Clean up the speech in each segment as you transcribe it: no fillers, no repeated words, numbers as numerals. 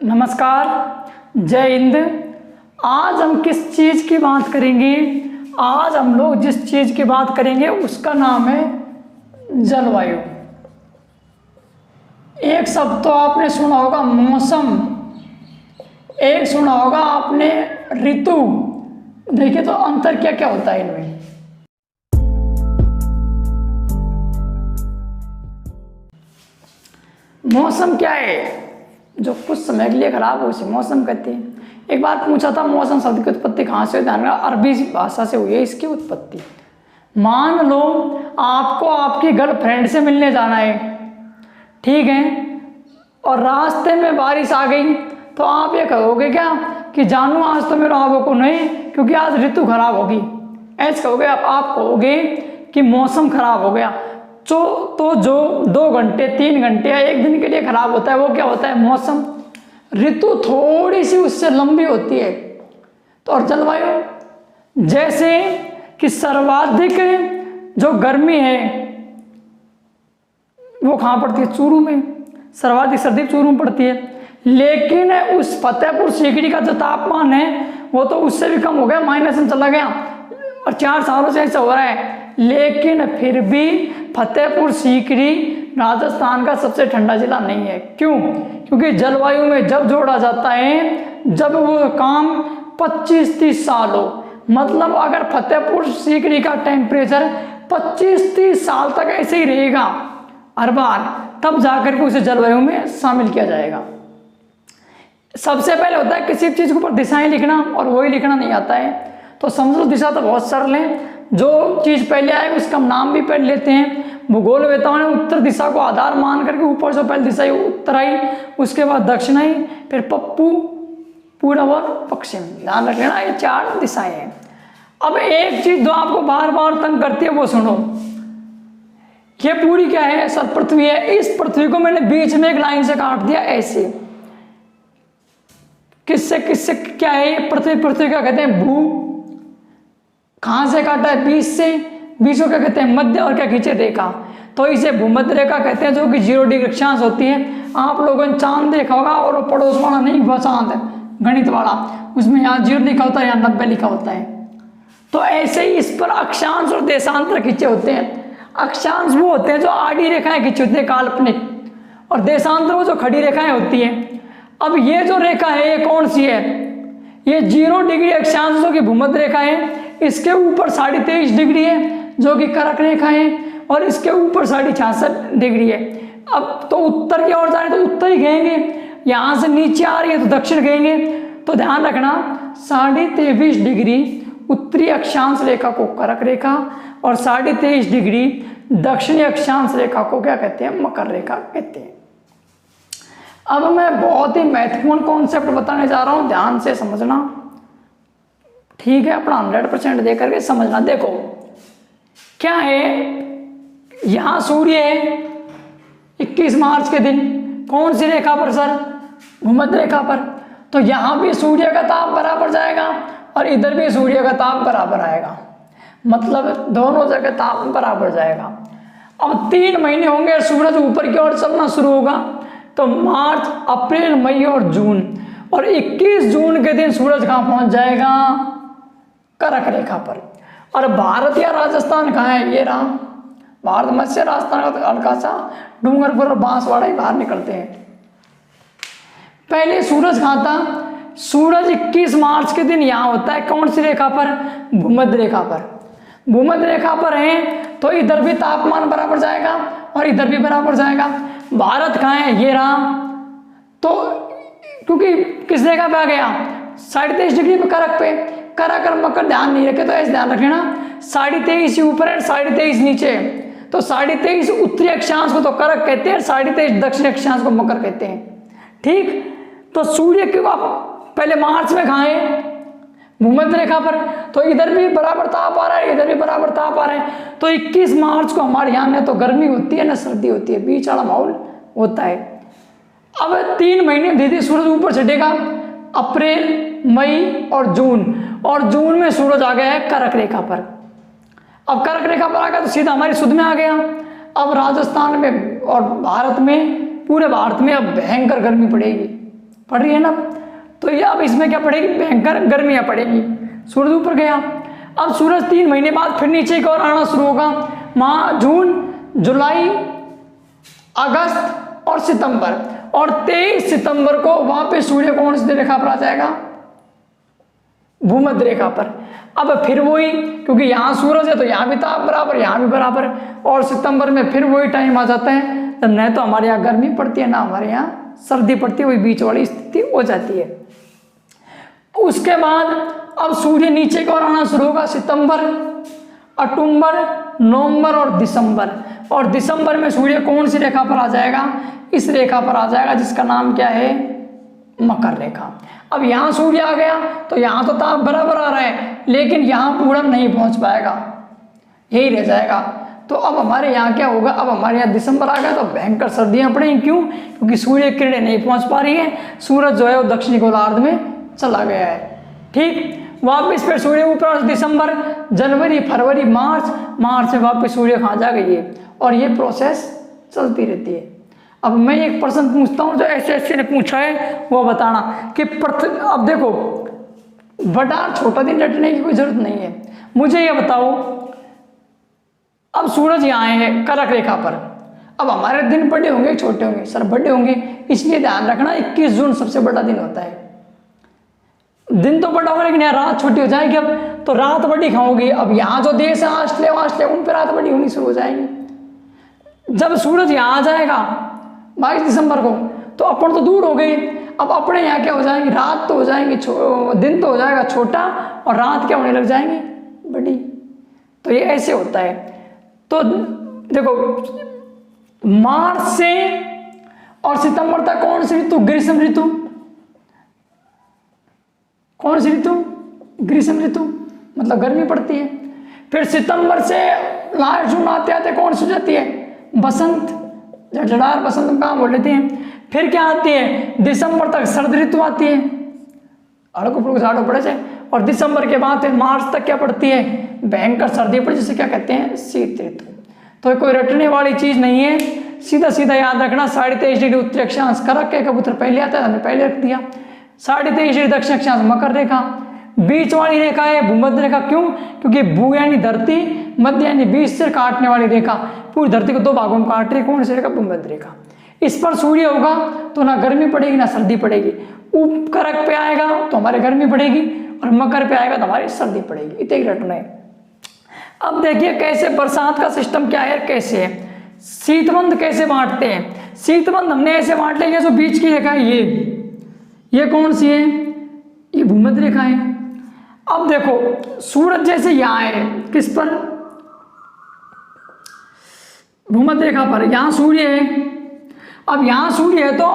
नमस्कार, जय हिंद। आज हम किस चीज़ की बात करेंगे? आज हम लोग जिस चीज़ की बात करेंगे उसका नाम है जलवायु। एक शब्द तो आपने सुना होगा मौसम, एक सुना होगा आपने ऋतु। देखिए तो अंतर क्या क्या होता है इनमें। मौसम क्या है? जो कुछ समय के लिए खराब हो उसे मौसम कहते हैं। एक बार पूछा था मौसम शब्द की उत्पत्ति कहाँ से हुई? ध्यान रखना, अरबी भाषा से हुई है इसकी उत्पत्ति। मान लो आपको आपकी गर्लफ्रेंड से मिलने जाना है, ठीक है, और रास्ते में बारिश आ गई तो आप ये कहोगे क्या कि जानू आज तो मेरा आवो को नहीं, क्योंकि आज ऋतु खराब होगी, ऐसे कहोगे आप कहोगे कि मौसम खराब हो गया। तो जो 2 घंटे 3 घंटे या 1 दिन के लिए खराब होता है वो क्या होता है? मौसम। ऋतु थोड़ी सी उससे लंबी होती है। तो और जलवायु, जैसे कि सर्वाधिक जो गर्मी है वो कहाँ पड़ती है? चूरू में। सर्वाधिक सर्दी चूरू में पड़ती है, लेकिन उस फतेहपुर सीकरी का जो तापमान है वो तो उससे भी कम हो गया, माइनस में चला गया, और 4 सालों से ऐसा हो रहा है। लेकिन फिर भी फतेहपुर सीकरी राजस्थान का सबसे ठंडा जिला नहीं है। क्यों? क्योंकि जलवायु में जब जोड़ा जाता है जब वो काम 25-30 साल हो, मतलब अगर फतेहपुर सीकरी का टेम्परेचर 25-30 साल तक ऐसे ही रहेगा हर बार, तब जाकर के उसे जलवायु में शामिल किया जाएगा। सबसे पहले होता है किसी चीज़ के ऊपर दिशाएं लिखना, और वही लिखना नहीं आता है तो समझो दिशा तो बहुत सरल है। जो चीज़ पहले आएगी उसका नाम भी पहले लेते हैं। भूगोल वेताओं ने उत्तर दिशा को आधार मान करके ऊपर से पहले दिशा उत्तर आई, उसके बाद दक्षिण आई, फिर पप्पू, पूर्व और पश्चिम। ध्यान रखना ये 4 दिशाएं हैं। अब एक चीज़ जो आपको बार बार तंग करती है वो सुनो। ये पूरी क्या है? सर पृथ्वी है। इस पृथ्वी को मैंने बीच में एक लाइन से काट दिया ऐसे। किससे किससे क्या है ये पृथ्वी? पृथ्वी क्या कहते हैं? भू। कहाँ से काटा है? बीच से। बीच को क्या कहते हैं? मध्य। और क्या खींचे? रेखा। तो इसे भूमध्य रेखा कहते हैं, जो कि 0 डिग्री अक्षांश होती है। आप लोगों ने चांद देखा होगा, और वो पड़ोस वाला नहीं, वो चांद गणित वाला, उसमें यहाँ 0 लिखा होता है, यहाँ 90 लिखा होता है। तो ऐसे ही इस पर अक्षांश और देशांतर खींचे होते हैं। अक्षांश वो होते हैं जो आड़ी रेखाएं खींचे होते हैं, काल्पनिक, और देशांतर वो जो खड़ी रेखाएं होती हैं। अब ये जो रेखा है ये कौन सी है? ये 0 डिग्री अक्षांश जो कि भूमध्य रेखा है, इसके ऊपर 23.5 डिग्री है जो कि कर्क रेखा है, और इसके ऊपर 66.5 डिग्री है। अब तो उत्तर की ओर जा रहे तो उत्तर ही कहेंगे, यहाँ से नीचे आ रही है तो दक्षिण कहेंगे। तो ध्यान रखना 23.5 डिग्री उत्तरी अक्षांश रेखा को कर्क रेखा, और 23.5 डिग्री दक्षिणी अक्षांश रेखा को क्या कहते हैं? मकर रेखा कहते हैं। अब मैं बहुत ही महत्वपूर्ण कॉन्सेप्ट बताने जा रहा हूं, ध्यान से समझना, ठीक है? अपना 100% दे करके समझना। देखो क्या है, यहां सूर्य है 21 मार्च के दिन, कौन सी रेखा पर सर? भूमध्य रेखा पर। तो यहां भी सूर्य का ताप बराबर जाएगा और इधर भी सूर्य का ताप बराबर आएगा, मतलब दोनों जगह ताप बराबर जाएगा। अब 3 महीने होंगे, सूरज ऊपर की ओर चलना शुरू होगा, तो मार्च, अप्रैल, मई और जून, और 21 जून के दिन सूरज कहाँ पहुंच जाएगा? कर्क रेखा पर। और भारत या राजस्थान कहाँ है? ये रहा भारत, मध्य राजस्थान का हल्का सा डूंगरपुर और बांसवाड़ा ही बाहर निकलते हैं। पहले सूरज कहाँ था? सूरज 21 मार्च के दिन यहाँ होता है, कौन सी रेखा पर? भूमध्य रेखा पर। भूमध्य रेखा पर है तो इधर भी तापमान बराबर जाएगा और इधर भी बराबर जाएगा। भारत कहाँ है? ये रहा। तो क्योंकि किस रेखा पे आ गया? 23.5 डिग्री पे, कर्क पे। कर्क और मकर ध्यान नहीं रखे तो ऐसे ध्यान रखना, 23.5 ऊपर है, 23.5 नीचे है। तो 23.5 उत्तरी अक्षांश को तो कर्क कहते हैं, 23.5 दक्षिणी अक्षांश को मकर कहते हैं, ठीक? तो सूर्य क्यों आप पहले मार्च में कहाँ है? भूमध्य रेखा पर। तो इधर भी बराबर ताप आ रहा है, इधर भी बराबर ताप आ रहा है। तो 21 मार्च को हमारे यहाँ न तो गर्मी होती है न सर्दी होती है, बीच वाला माहौल होता है। अब 3 महीने धीरे सूरज ऊपर चढ़ेगा, अप्रैल, मई और जून में सूरज आ गया है कर्क रेखा पर। अब कर्क रेखा पर आ गया तो सीधा हमारी सुध में आ गया। अब राजस्थान में और भारत में, पूरे भारत में अब भयंकर गर्मी पड़ेगी, पड़ रही है ना। तो ये अब इसमें क्या पड़ेगी, भयंकर गर्मियाँ पड़ेगी। सूरज ऊपर गया, अब सूरज 3 महीने बाद फिर नीचे की ओर आना शुरू होगा। जून, जुलाई, अगस्त और सितंबर, और 23 सितंबर को वापस सूर्य कौन सी रेखा पर आ जाएगा, भूमध्य रेखा पर। अब फिर वही, क्योंकि यहाँ सूरज है तो यहाँ भी ताप बराबर, यहाँ भी बराबर, और सितंबर में फिर वही टाइम आ जाता है जब न तो हमारे यहाँ गर्मी पड़ती है ना हमारे यहाँ सर्दी पड़ती है, वही बीच वाली स्थिति हो जाती है। उसके बाद अब सूर्य नीचे की ओर आना शुरू होगा सितंबर, अक्टूबर, नवंबर और दिसंबर। और दिसंबर में सूर्य कौन सी रेखा पर आ जाएगा, इस रेखा पर आ जाएगा जिसका नाम क्या है, मकर रेखा। अब यहाँ सूर्य आ गया तो यहाँ तो ताप बराबर आ रहा है, लेकिन यहाँ पूरा नहीं पहुँच पाएगा, यही रह जाएगा। तो अब हमारे यहाँ क्या होगा, अब हमारे यहाँ दिसंबर आ गया तो भयंकर सर्दियाँ पड़ेंगी। क्यों, क्योंकि सूर्य किरणें नहीं पहुँच पा रही है, सूरज जो है वो दक्षिणी गोलार्ध में चला गया है। ठीक, वापस फिर सूर्य ऊपर दिसंबर, जनवरी, फरवरी, मार्च से वापस सूर्य कहाँ जा गई है, और ये प्रोसेस चलती रहती है। अब मैं एक प्रश्न पूछता हूँ जो एसएससी ने पूछा है, वो बताना कि अब देखो बड़ा छोटा दिन रटने की कोई जरूरत नहीं है। मुझे ये बताओ, अब सूरज यहाँ है कर्क रेखा पर, अब हमारे दिन बड़े होंगे छोटे होंगे, सर बड़े होंगे, इसलिए ध्यान रखना 21 जून सबसे बड़ा दिन होता है। दिन तो बड़ा होगा लेकिन यहाँ रात छोटी हो जाएगी, अब तो रात बड़ी खाओगी। अब यहाँ जो देश है ऑस्ट्रेलिया उन पर रात बड़ी होनी शुरू हो जाएगी। जब सूरज यहाँ आ जाएगा 22 दिसंबर को, तो अपन तो दूर हो गए, अब अपने यहाँ क्या हो जाएंगी, रात तो हो जाएंगी, दिन तो हो जाएगा छोटा और रात क्या होने लग जाएंगी, बड़ी। तो ये ऐसे होता है। तो देखो मार्च से और सितंबर तक कौन सी ऋतु, ग्रीष्म ऋतु, कौन सी ऋतु, ग्रीष्म ऋतु, मतलब गर्मी पड़ती है। फिर सितंबर से लास्ट जून आते आते कौन सी जाती है, बसंत, जड़ार बसंत काम बोल लेते हैं। फिर क्या आती है, दिसंबर तक सर्द ऋतु आती है, अड़को झाड़ो पड़े से, और दिसंबर के बाद फिर मार्च तक क्या पड़ती है, भयंकर सर्दी पड़ती है, जिसे क्या कहते हैं, शीत ऋतु। तो कोई रटने वाली चीज नहीं है, सीधा सीधा याद रखना। 23.5 डिग्री उत्तरी अक्षांश कर्क के कबूतर पहले आता है, हमने पहले रख दिया। 23.5 डिग्री दक्षिण अक्षांश मकर रेखा, बीच वाली रेखा है भूमध्य रेखा। क्यों, क्योंकि भू यानी धरती, मध्य यानी बीच से काटने वाली रेखा, पूरी धरती को 2 भागों में काट रही, कौन सी रेखा, भूमध्य रेखा। इस पर सूर्य होगा तो ना गर्मी पड़ेगी ना सर्दी पड़ेगी। कर्क पे आएगा तो हमारे गर्मी पड़ेगी, और मकर पे आएगा तो हमारी सर्दी पड़ेगी। इतने ही रटना है। अब देखिए कैसे बरसात का सिस्टम क्या है, कैसे है, शीतबंध कैसे बांटते हैं। शीतबंध हमने ऐसे बांट लिया, जो बीच की रेखा है ये कौन सी है, ये भूमध्य रेखा है। अब देखो सूरज जैसे यहाँ है, किस पर, भूमध्य रेखा पर, यहाँ सूर्य है। अब यहाँ सूर्य है तो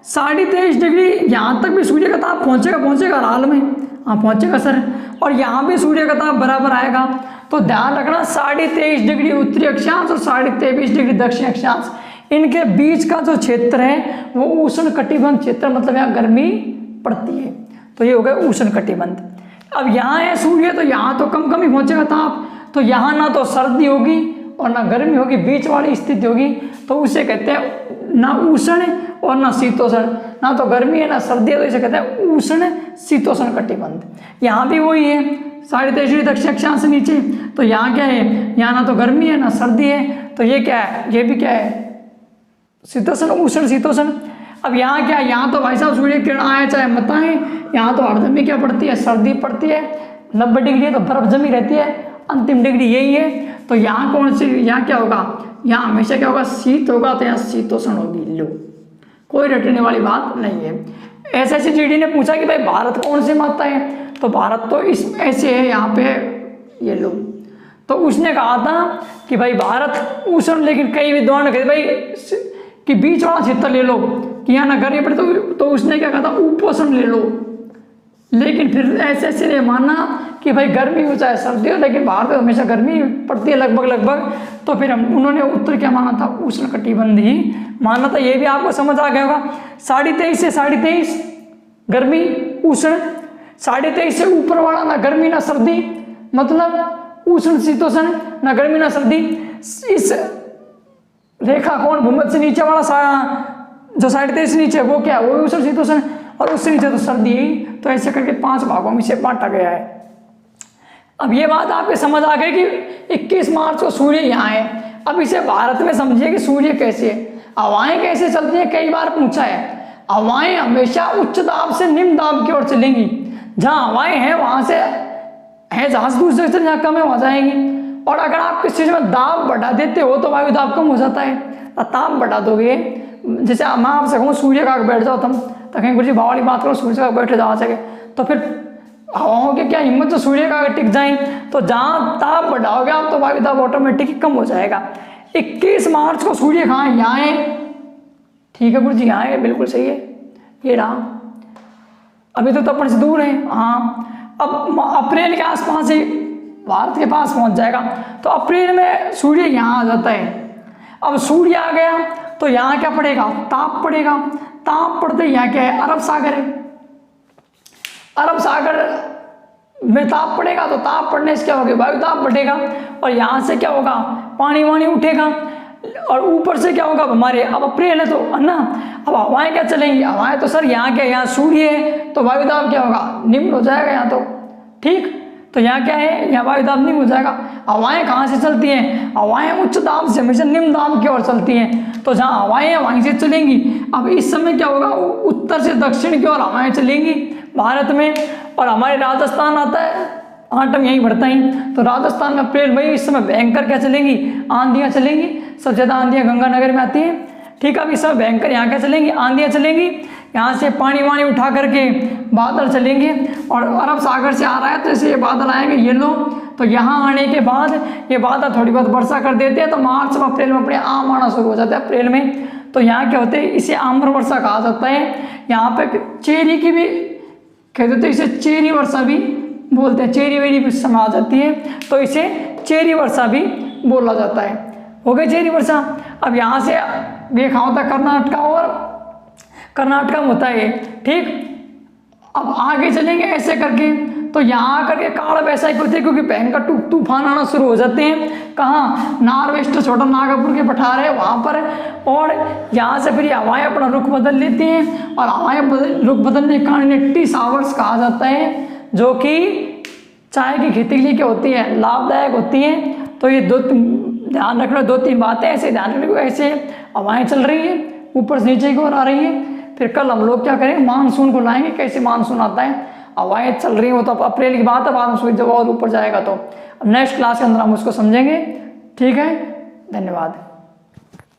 23.5 डिग्री यहाँ तक भी सूर्य का ताप पहुँचेगा हाल में, हाँ पहुँचेगा सर, और यहाँ भी सूर्य का ताप बराबर आएगा। तो ध्यान रखना 23.5 डिग्री उत्तरी अक्षांश और 23.5 डिग्री दक्षिण अक्षांश, इनके बीच का जो क्षेत्र है वो उष्ण कटिबंध क्षेत्र, मतलब यहाँ गर्मी पड़ती है, तो ये हो गया उष्ण कटिबंध। अब यहाँ है सूर्य तो यहाँ तो कम ही पहुँचेगा ताप, तो यहाँ ना तो सर्दी होगी और ना गर्मी होगी, बीच वाली स्थिति होगी, तो उसे कहते हैं ना उष्ण और ना शीतोष्ण, ना तो गर्मी है ना सर्दी है, तो इसे कहते हैं उष्ण शीतोष्ण कटिबंध। यहाँ भी वही है 23.5 डिग्री दक्षिण अक्षांश से नीचे, तो यहाँ क्या है, यहाँ ना तो गर्मी है ना सर्दी है, तो ये क्या है, ये भी क्या है, शीतोष्ण, उष्ण शीतोष्ण। अब यहाँ क्या है, यहाँ तो भाई साहब सूर्य किरण आए चाहे मत आए, यहाँ तो हरदम में क्या पड़ती है, सर्दी पड़ती है, 90 डिग्री है तो बर्फ जमी रहती है, अंतिम डिग्री यही है। तो यहाँ कौन सी, यहाँ क्या होगा, यहाँ हमेशा क्या होगा, शीत होगा, तो यहाँ शीतोष्ण होगी। लो, कोई रटने वाली बात नहीं है। SSCGD ने पूछा कि भाई भारत कौन से में आता है, तो भारत तो इस ऐसे है, यहाँ पे ये लो, तो उसने कहा था कि भाई भारत उष्ण, लेकिन कई विद्वान ने कहा भाई कि बीच वाला क्षेत्र ले लो कि यहाँ ना गर्मी पड़े, तो उसने क्या कहा था, उपोष्ण ले लो। लेकिन फिर SSC ने माना कि भाई गर्मी हो चाहे सर्दी हो, लेकिन भारत में हमेशा गर्मी पड़ती है लगभग, तो फिर उन्होंने उत्तर क्या माना था, उष्ण कटिबंध ही माना था। ये भी आपको समझ आ गया होगा। 23.5 से 23.5 गर्मी उष्ण, 23.5 से ऊपर वाला ना गर्मी ना सर्दी, मतलब उष्ण शीतोष्ण, ना गर्मी ना सर्दी। इस रेखा कौन, भूमध्य से नीचे वाला जो 23.5 से नीचे वो क्या है, वो उष्ण शीतोष्ण, और उससे नीचे तो सर्दी है। तो ऐसे करके 5 भागों में इसे बांटा गया है। अब ये बात आपके समझ आ गई कि 21 मार्च को सूर्य यहाँ है। अब इसे भारत में समझिए कि सूर्य कैसे है, हवाएं कैसे चलती हैं, कई बार पूछा है। हवाएं हमेशा उच्च दाब से निम्न दाब की ओर चलेंगी। जहाँ हवाएं हैं वहां से है जहाज दूसरे से जहाँ कम है वहां जाएंगी। और अगर आप किसी चीज में दाब बढ़ा देते हो तो वायु दाब कम हो जाता है। ताप बढ़ा दोगे, जैसे मैं आपसे कहूँ सूर्य का बैठ जाओ तुम, तो कहीं गुरुजी भाव वाली बात करो, सूर्य का बैठे जाओ सके, तो फिर हवाओं की क्या हिम्मत, तो सूर्य का अगर टिक जाए तो जहाँ ताप बढ़ाओगे आप तो वायु दाब ऑटोमेटिक कम हो जाएगा। 21 मार्च को सूर्य कहाँ है, यहाँ है। ठीक है गुरुजी, यहाँ है, बिल्कुल सही है, ये रहा। अभी तो अपन से दूर है। हाँ, अब अप्रैल के आसपास ही भारत के पास पहुंच जाएगा। तो अप्रैल में सूर्य यहाँ आ जाता है। अब सूर्य आ गया तो यहाँ क्या पड़ेगा, ताप पड़ेगा। ताप पड़ते यहाँ क्या है, अरब सागर है। अरब सागर में ताप पड़ेगा तो ताप पड़ने से क्या होगा, वायु ताप बढ़ेगा और यहाँ से क्या होगा, पानी वानी उठेगा और ऊपर से क्या होगा हमारे, अब अप्रैल है तो है ना, अब हवाएं क्या चलेंगी, हवाएं तो सर यहाँ क्या, यहाँ सूर्य है तो वायु दाब क्या होगा, निम्न हो जाएगा यहाँ तो। ठीक, तो यहाँ क्या है, यहाँ वायु दाब निम्न हो जाएगा। हवाएं कहाँ से चलती हैं, हवाएं उच्च दाब से हमेशा निम्न दाब की ओर चलती हैं। तो जहाँ हवाएं हैं वहीं से चलेंगी। अब इस समय क्या होगा, उत्तर से दक्षिण की ओर हवाएं चलेंगी भारत में। और हमारे राजस्थान आता है, आटम यहीं बढ़ता ही, तो राजस्थान में अप्रैल मई इस समय भयंकर क्या चलेंगी, आंधियाँ चलेंगी। सबसे ज़्यादा आंधियाँ गंगानगर में आती हैं। ठीक है, अब इस समय भयंकर यहाँ क्या चलेंगी, आंधियाँ चलेंगी। यहाँ से पानी वानी उठा करके बादल चलेंगे और अरब सागर से आ रहा है तो जैसे ये बादल आएंगे ये लो, तो यहाँ आने के बाद ये बादल थोड़ी बहुत वर्षा कर देते हैं। तो मार्च में अप्रैल में अपने आम आना शुरू हो जाता है अप्रैल में। तो यहाँ क्या होते हैं, इसे आम्र वर्षा कहा जाता है। यहाँ पे चेरी की भी कहते थे, इसे चेरी वर्षा भी बोलते हैं, चेरी वेरी भी समय आ जाती है तो इसे चेरी वर्षा भी बोला जाता है। हो गई चेरी वर्षा। अब यहाँ से ये कहाँ होता है, कर्नाटका में होता है। ठीक, अब आगे चलेंगे ऐसे करके तो यहाँ करके काल वैसा ही होते हैं, क्योंकि भयंकर तूफान आना शुरू हो जाते हैं। कहाँ, नारवेस्ट छोटा नागपुर के पठार है वहाँ पर। और यहाँ से फिर हवाएं अपना रुख बदल लेती हैं और हवाएं रुख बदलने के कारण इन्हें टी शावर्स कहा जाता है, जो कि चाय की खेती के लिए क्या होती है, लाभदायक होती है। तो ये ध्यान रखना, 2-3 बातें ऐसे ध्यान रखने को। ऐसे हवाएं चल रही है, ऊपर से नीचे की ओर आ रही है। फिर कल हम लोग क्या करेंगे, मानसून को लाएंगे, कैसे मानसून आता है। हवाएं चल रही है वो तो अप्रैल की बात है, बाद में सूरज जब और ऊपर जाएगा तो नेक्स्ट क्लास के अंदर हम उसको समझेंगे। ठीक है, धन्यवाद।